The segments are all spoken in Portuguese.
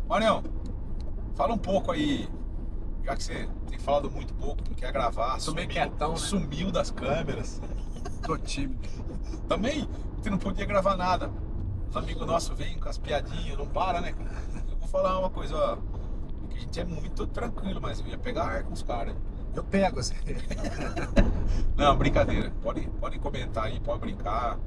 Marião, fala um pouco aí, já que você tem falado muito pouco, não quer gravar, Tô meio quietão, né? sumiu das câmeras. Tô tímido. Também, você não podia gravar nada. Os amigos nossos vêm com as piadinhas, não para, né, cara? Eu vou falar uma coisa, ó, que a gente é muito tranquilo, mas eu ia pegar ar com os caras. Eu pego, assim. Não, brincadeira. Pode comentar aí, pode brincar.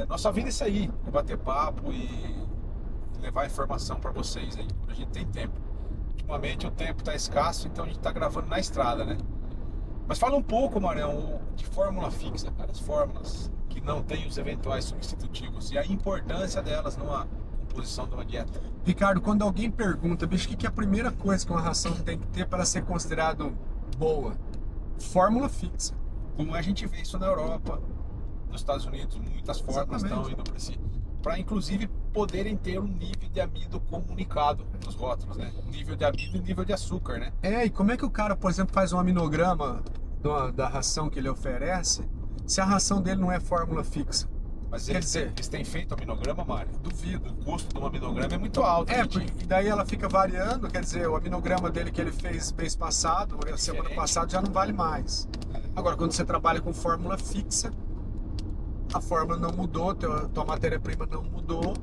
Nossa vida é isso aí, é bater papo e levar informação pra vocês aí, quando a gente tem tempo. Ultimamente o tempo tá escasso, então a gente tá gravando na estrada, né? Mas fala um pouco, Marião, de fórmula fixa, cara, as fórmulas que não tem os eventuais substitutivos e a importância delas numa composição de uma dieta. Ricardo, quando alguém pergunta, bicho, o que é a primeira coisa que uma ração tem que ter para ser considerado boa? Fórmula fixa. Como a gente vê isso na Europa, nos Estados Unidos, muitas fórmulas estão indo para si, para inclusive poderem ter um nível de amido comunicado nos rótulos, né? Nível de amido e nível de açúcar, né? E como é que o cara, por exemplo, faz um aminograma da ração que ele oferece, se a ração dele não é fórmula fixa? Mas Quer dizer, eles têm feito aminograma, Mário? duvido. O custo de um aminograma é muito alto. E daí ela fica variando, quer dizer, o aminograma dele que ele fez mês passado, ou semana passada, já não vale mais. Agora, quando você trabalha com fórmula fixa, a fórmula não mudou, tua matéria-prima não mudou,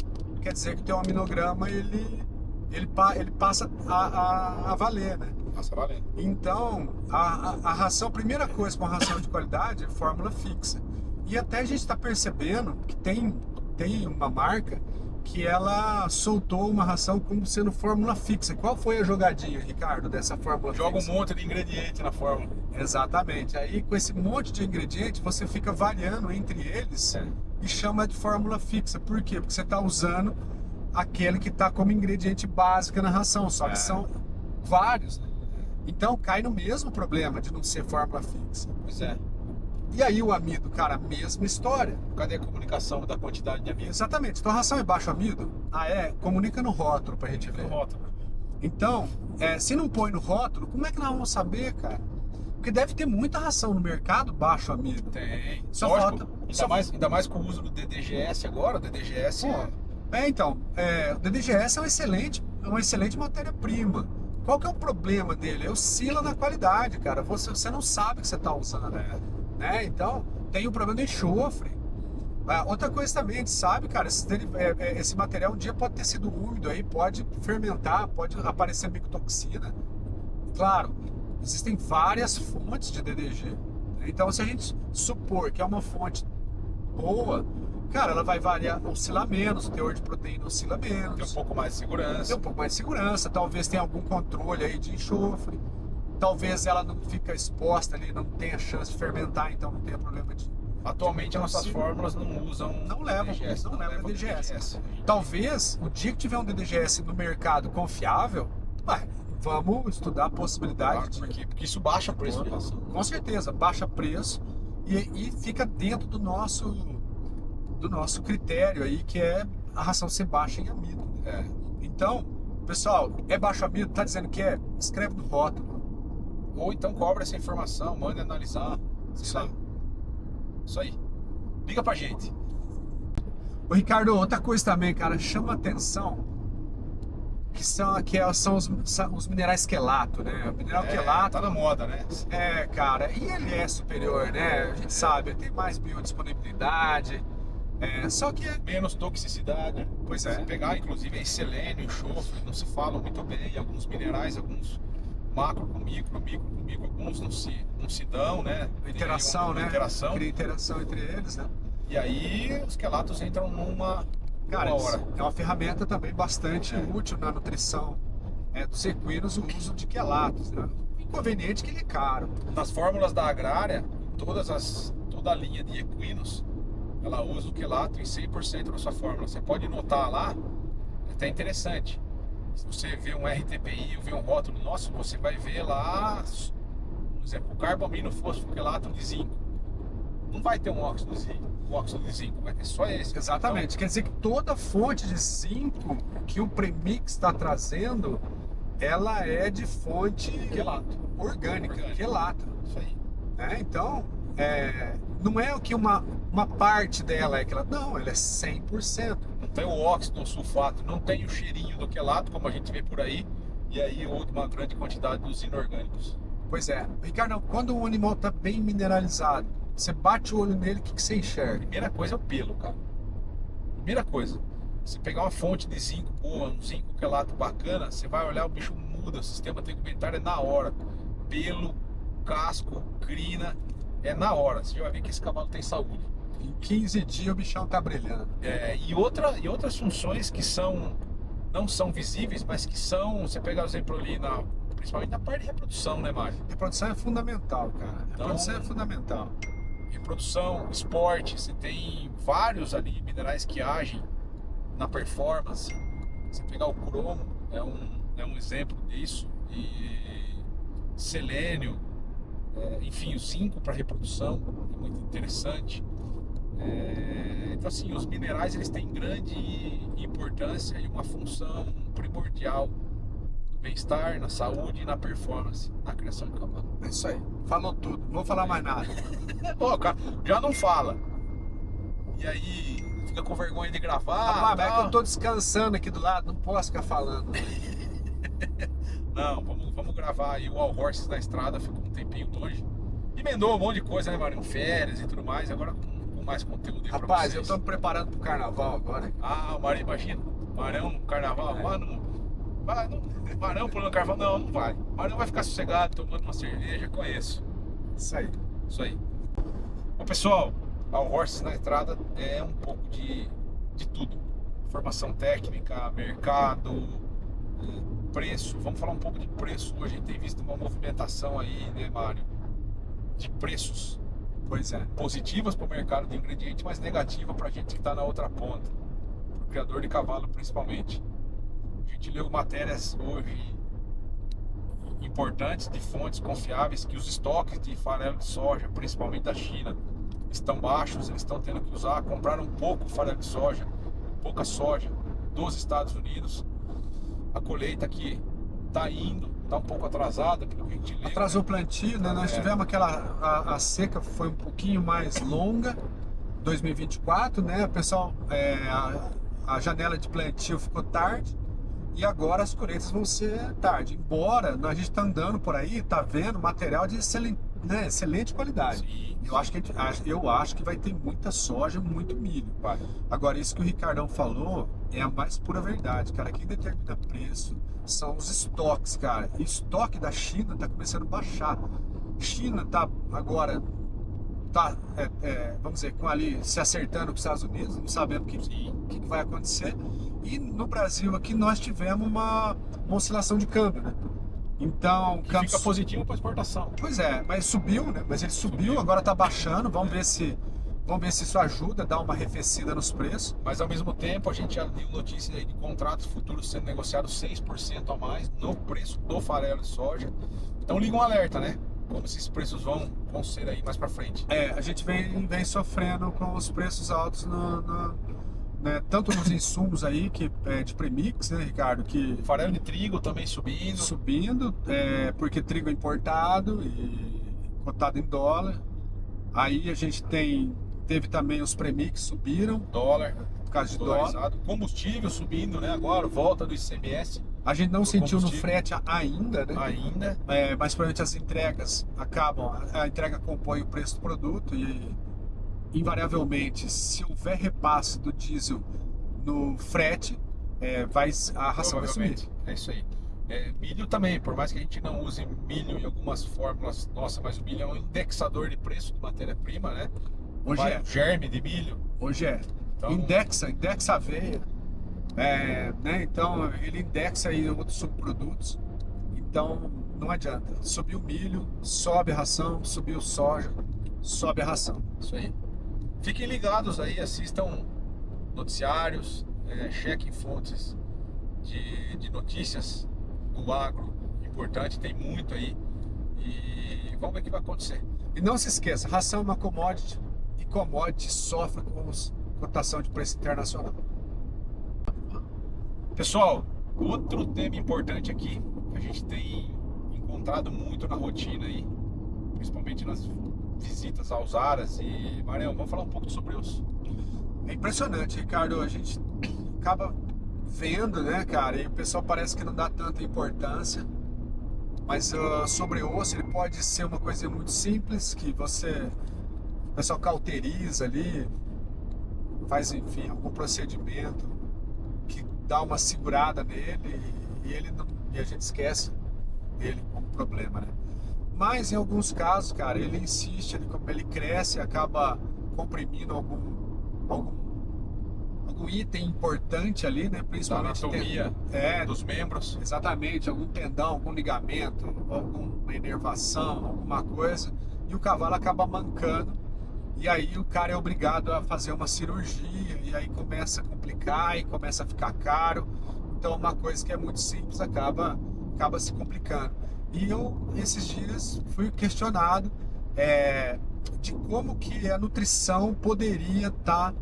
quer dizer que o teu aminograma ele passa a valer, né? Passa a valer. Então, a ração, a primeira coisa para uma ração de qualidade é fórmula fixa. E até a gente está percebendo que tem uma marca que ela soltou uma ração como sendo fórmula fixa. Qual foi a jogadinha, Ricardo, dessa fórmula fixa? Joga um monte de ingrediente na fórmula. Exatamente. Aí com esse monte de ingrediente você fica variando entre eles e chama de fórmula fixa. Por quê? Porque você está usando aquele que está como ingrediente básico na ração, só que são vários, né? Então cai no mesmo problema de não ser fórmula fixa. Pois é. E aí o amido, cara, mesma história. Cadê a comunicação da quantidade de amido? Exatamente. Então a ração é baixo amido? Comunica no rótulo pra gente ver. No rótulo. Então, se não põe no rótulo, como é que nós vamos saber, cara? Porque deve ter muita ração no mercado baixo amido. Tem. Só lógico, falta... ainda mais com o uso do DDGS agora, o DDGS... o DDGS é uma excelente matéria-prima. Qual que é o problema dele? Oscila na qualidade, cara. Você não sabe o que você está usando, né? Então, tem o problema do enxofre. Outra coisa também, a gente sabe, cara, esse material um dia pode ter sido úmido, aí pode fermentar, pode aparecer micotoxina. Claro, existem várias fontes de DDG. Então, se a gente supor que é uma fonte boa, cara, ela vai oscilar menos, o teor de proteína oscila menos. Tem um pouco mais de segurança. Tem um pouco mais de segurança, talvez tenha algum controle aí de enxofre. Talvez ela não fica exposta ali, não tenha chance de fermentar, então não tenha problema de... Atualmente as nossas fórmulas não usam DDGS. Não levam DDGS. Talvez, o dia que tiver um DDGS no mercado confiável, vamos estudar a possibilidade porque isso baixa o preço da ração. Com certeza, baixa preço e fica dentro do nosso critério aí, que é a ração ser baixa em amido. Então, pessoal, é baixo amido, tá dizendo que escreve no rótulo. Ou então cobra essa informação, manda analisar. Isso aí. Liga pra gente. Ô Ricardo, outra coisa também, cara, chama atenção que são os minerais quelato, né? O mineral quelato tá na moda, né? Cara, e ele é superior, né? A gente sabe, ele tem mais biodisponibilidade, só que... menos toxicidade. Pois é. Se pegar, inclusive, aí selênio, enxofre, não se falam muito bem. Alguns minerais, alguns macro com micro, alguns não se dão, né? Interação, né? Interação. Cria interação entre eles, né? E aí os quelatos entram numa hora. É uma ferramenta também bastante útil na nutrição dos equinos, o uso de quelatos, né? O inconveniente é que ele é caro. Nas fórmulas da agrária, toda a linha de equinos, ela usa o quelato em 100% na sua fórmula. Você pode notar lá, é até interessante. Se você vê um RTPI ou vê um rótulo nosso, você vai ver lá, por exemplo, o carbamino fosfoquelato de zinco. Não vai ter um óxido de zinco, vai ter só esse. Exatamente, então, quer dizer que toda fonte de zinco que o premix está trazendo, ela é de fonte orgânica, quelato. Isso aí. Então, não é o que uma parte dela é quelato, não, ela é 100%. tem o óxido ou sulfato, não tem o cheirinho do quelato, como a gente vê por aí, e aí uma grande quantidade dos inorgânicos. Pois é. Ricardo, quando o animal está bem mineralizado, você bate o olho nele, o que você enxerga? Primeira coisa é o pelo, cara. Primeira coisa. Você pegar uma fonte de zinco boa, um zinco quelato bacana, você vai olhar, o bicho muda, o sistema tegmentário é na hora. Pelo, casco, crina, é na hora. Você já vai ver que esse cavalo tem saúde. Em 15 dias o bichão tá brilhando. E outras funções que não são visíveis, mas que são, você pegar o exemplo ali, principalmente na parte de reprodução, né, Mário? Reprodução é fundamental, cara. Então, Reprodução é fundamental. Reprodução, esporte, você tem vários ali minerais que agem na performance. Você pegar o cromo, é um exemplo disso, e selênio, enfim, o zinco para reprodução é muito interessante. Então assim, os minerais eles têm grande importância e uma função primordial no bem-estar, na saúde e na performance, na criação de cavalo. É isso aí. Falou tudo. Não vou falar mais nada. Pô, cara, já não fala. E aí, fica com vergonha de gravar. Rapaz, mas é que eu tô descansando aqui do lado, não posso ficar falando. Não, vamos gravar aí o All Horses na estrada, ficou um tempinho longe. Emendou um monte de coisa, né, Marinho? Férias e tudo mais, agora com mais conteúdo aí pra Rapaz, vocês. eu tô me preparando pro carnaval agora. Ah, o Marinho, imagina. Marão no carnaval, Marão pulando carnaval, não vai. Marão vai ficar sossegado, tomando uma cerveja, conheço. Isso aí. Isso aí. Bom, pessoal, All Horses na estrada é um pouco de tudo. Formação técnica, mercado, preço. Vamos falar um pouco de preço. Hoje a gente tem visto uma movimentação aí, né, Mário? De preços. Pois é. Positivas para o mercado de ingrediente, mas negativa para a gente que está na outra ponta. Para o criador de cavalo, principalmente. A gente leu matérias hoje importantes de fontes confiáveis que os estoques de farelo de soja, principalmente da China, estão baixos. Eles estão tendo que comprar um pouco farelo de soja, pouca soja dos Estados Unidos. A colheita aqui está indo, está um pouco atrasada, pelo que a gente leu. Atrasou o plantio, né? Nós tivemos a seca foi um pouquinho mais longa, 2024, né? O pessoal, a janela de plantio ficou tarde e agora as colheitas vão ser tarde. Embora a gente está andando por aí, tá vendo material de excelente qualidade. Sim, Eu acho que vai ter muita soja, muito milho. vai. Agora, isso que o Ricardão falou é a mais pura verdade, cara. Quem determina preço são os estoques, cara. E estoque da China tá começando a baixar. China tá agora, vamos dizer, ali se acertando com os Estados Unidos, não sabendo o que vai acontecer. E no Brasil aqui nós tivemos uma oscilação de câmbio, né? Então, Que fica positivo para exportação. Pois é, mas subiu, né? Mas ele subiu, agora tá baixando. Vamos ver se isso ajuda, dá uma arrefecida nos preços. Mas ao mesmo tempo a gente já viu notícias aí de contratos futuros sendo negociados 6% a mais no preço do farelo de soja. Então liga um alerta, né? Como esses preços vão ser aí mais para frente. A gente vem sofrendo com os preços altos né, tanto nos insumos aí de premix, né, Ricardo, que Farelo de trigo também subindo, porque trigo é importado e cotado em dólar. Aí a gente teve também os premix subiram dólar, por causa de dólar. Combustível subindo, né? Agora volta do ICMS. A gente não sentiu no frete ainda, né? Ainda. Mas provavelmente as entregas a entrega compõe o preço do produto e invariavelmente, se houver repasse do diesel no frete, a ração vai subir. É isso aí. Milho também, por mais que a gente não use milho em algumas fórmulas, mas o milho é um indexador de preço de matéria-prima, né? Hoje o germe de milho. Hoje Então, indexa aveia, né? Então ele indexa aí outros subprodutos. Então não adianta. Subiu o milho, sobe a ração, subiu soja, sobe a ração. Isso aí. Fiquem ligados aí, assistam noticiários, chequem fontes de notícias do agro, importante, tem muito aí. E vamos ver o que vai acontecer. E não se esqueça, ração é uma commodity e commodity sofre com cotação de preço internacional. Pessoal, outro tema importante aqui, que a gente tem encontrado muito na rotina aí, principalmente nas visitas aos aras e Marião, vamos falar um pouco sobre isso. É impressionante, Ricardo, a gente acaba vendo, né, cara? E o pessoal parece que não dá tanta importância. Mas sobre osso ele pode ser uma coisa muito simples, que o pessoal cauteriza ali, faz, enfim, algum procedimento que dá uma segurada nele e ele não, e a gente esquece dele como problema, né? Mas em alguns casos, cara, ele insiste, ele cresce e acaba comprimindo algum item importante ali, né? Principalmente da anatomia dos membros. Exatamente, algum tendão, algum ligamento, alguma inervação, alguma coisa, e o cavalo acaba mancando, e aí o cara é obrigado a fazer uma cirurgia, e aí começa a complicar e começa a ficar caro. Então uma coisa que é muito simples acaba se complicando. E eu, esses dias, fui questionado de como que a nutrição poderia estar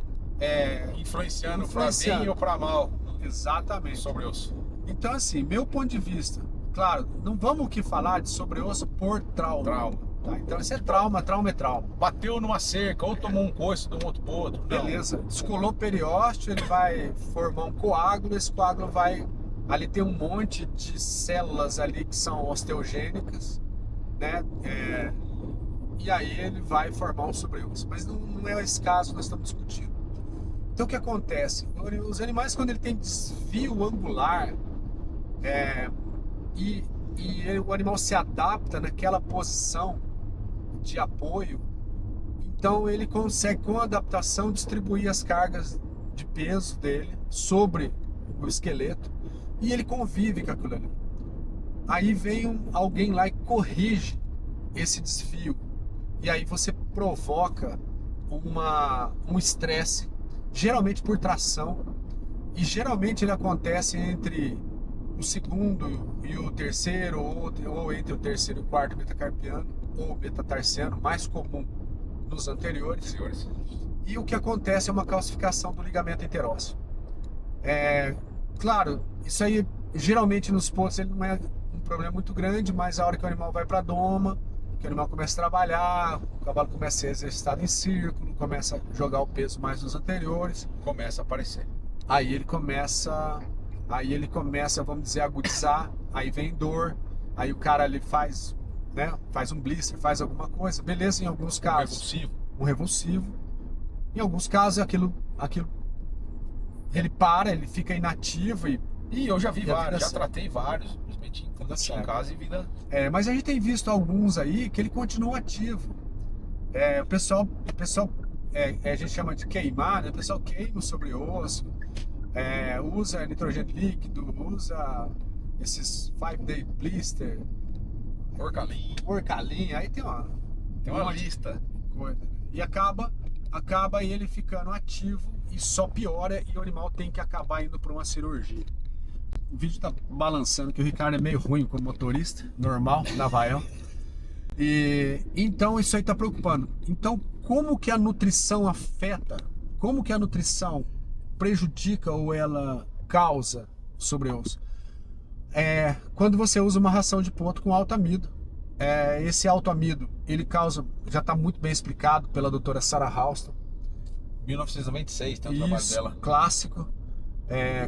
influenciando para bem ou para mal. Exatamente. Sobre osso. Então, assim, meu ponto de vista, claro, não vamos aqui falar de sobre-osso por trauma. Tá? Então, isso é trauma é trauma. Bateu numa cerca ou tomou um coice de um outro pro outro. Beleza. Descolou o periósteo, ele vai formar um coágulo, esse coágulo vai... Ali tem um monte de células ali que são osteogênicas, né? E aí ele vai formar um sobre-osso. Mas não é esse caso que nós estamos discutindo. Então o que acontece? Os animais, quando ele tem desvio angular o animal se adapta naquela posição de apoio, então ele consegue, com a adaptação, distribuir as cargas de peso dele sobre o esqueleto e ele convive com aquilo ali. Aí vem alguém lá e corrige esse desvio e aí você provoca um estresse, geralmente por tração, e geralmente ele acontece entre o segundo e o terceiro, ou entre o terceiro e o quarto metacarpiano, ou metatarsiano, mais comum nos anteriores. E o que acontece é uma calcificação do ligamento interósseo. Claro, isso aí geralmente nos potros ele não é um problema muito grande, mas a hora que o animal vai para a doma, que o animal começa a trabalhar, o cavalo começa a ser exercitado em círculo, começa a jogar o peso mais nos anteriores, começa a aparecer. Aí ele começa, vamos dizer, a agudizar, aí vem dor, aí o cara ali faz um blister, faz alguma coisa, beleza, em alguns casos. Um revulsivo. Em alguns casos aquilo ele para, ele fica inativo e eu já vi vários, já tratei vários, simplesmente em casa e vida. Mas a gente tem visto alguns aí que ele continua ativo. O pessoal a gente chama de queimar, né? O pessoal queima o sobre-osso, usa nitrogênio líquido, usa esses 5-day blister, Orcalin, aí tem uma lista de coisa. E acaba ele ficando ativo e só piora e o animal tem que acabar indo para uma cirurgia. O vídeo tá balançando que o Ricardo é meio ruim como motorista, normal, na Havaiana. E então isso aí tá preocupando. Então, como que a nutrição afeta? Como que a nutrição prejudica ou ela causa sobre-osso? Quando você usa uma ração de ponto com alto amido. Esse alto amido, ele causa, já está muito bem explicado pela doutora Sarah Houston. 1996 tem o trabalho dela. Clássico,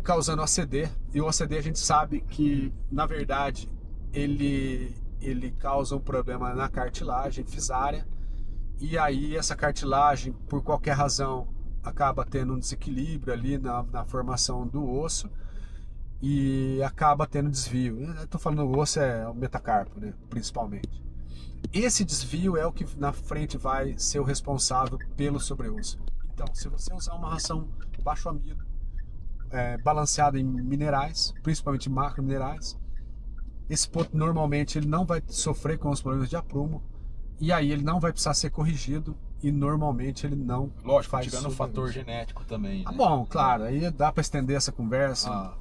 causando OCD. E o OCD a gente sabe que, na verdade, ele causa um problema na cartilagem fisária. E aí essa cartilagem, por qualquer razão, acaba tendo um desequilíbrio ali na formação do osso e acaba tendo desvio. Eu tô falando o osso é o metacarpo, né, principalmente. Esse desvio é o que na frente vai ser o responsável pelo sobre-osso. Então, se você usar uma ração baixo amido, balanceada em minerais, principalmente macrominerais, esse ponto normalmente ele não vai sofrer com os problemas de aprumo e aí ele não vai precisar ser corrigido e normalmente ele não faz tirando o fator genético também, né? Bom, claro, aí dá para estender essa conversa.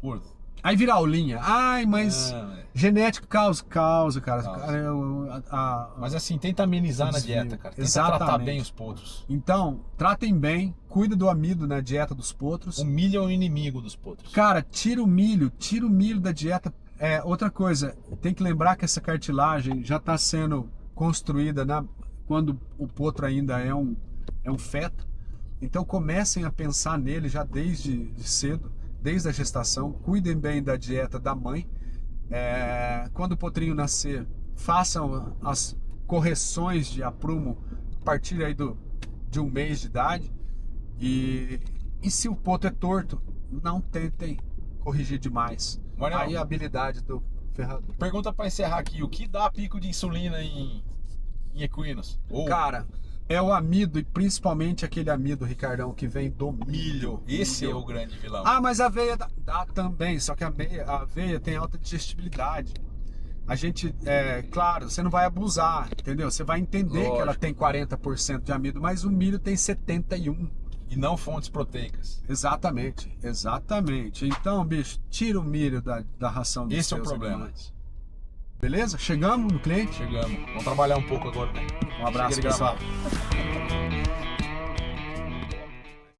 Por Aí vira aulinha. Mas genético causa, cara. Mas assim, tenta amenizar na dieta, cara. Tenta tratar bem os potros. Então, tratem bem, cuida do amido na dieta dos potros. O milho é o inimigo dos potros. Cara, tira o milho da dieta. Outra coisa, tem que lembrar que essa cartilagem já está sendo construída quando o potro ainda é um feto. Então comecem a pensar nele já desde cedo, desde a gestação. Cuidem bem da dieta da mãe. Quando o potrinho nascer, façam as correções de aprumo a partir aí de 1 mês de idade. E se o poto é torto, não tentem corrigir demais. Manuel, Aí a habilidade do ferrador. pergunta para encerrar aqui, o que dá pico de insulina em equinos? Cara, é o amido, e principalmente aquele amido, Ricardão, que vem do milho. Esse é o grande vilão. Ah, mas a aveia dá também, só que a aveia tem alta digestibilidade. A gente, claro, você não vai abusar, entendeu? Você vai entender que ela tem 40% de amido, mas o milho tem 71%. E não fontes proteicas. Exatamente. Então, bicho, tira o milho da ração dos Esse é o seus problema. animais. Beleza? Chegamos no cliente? Chegamos. Vamos trabalhar um pouco agora, né? Um abraço, Chega de pessoal. gravar.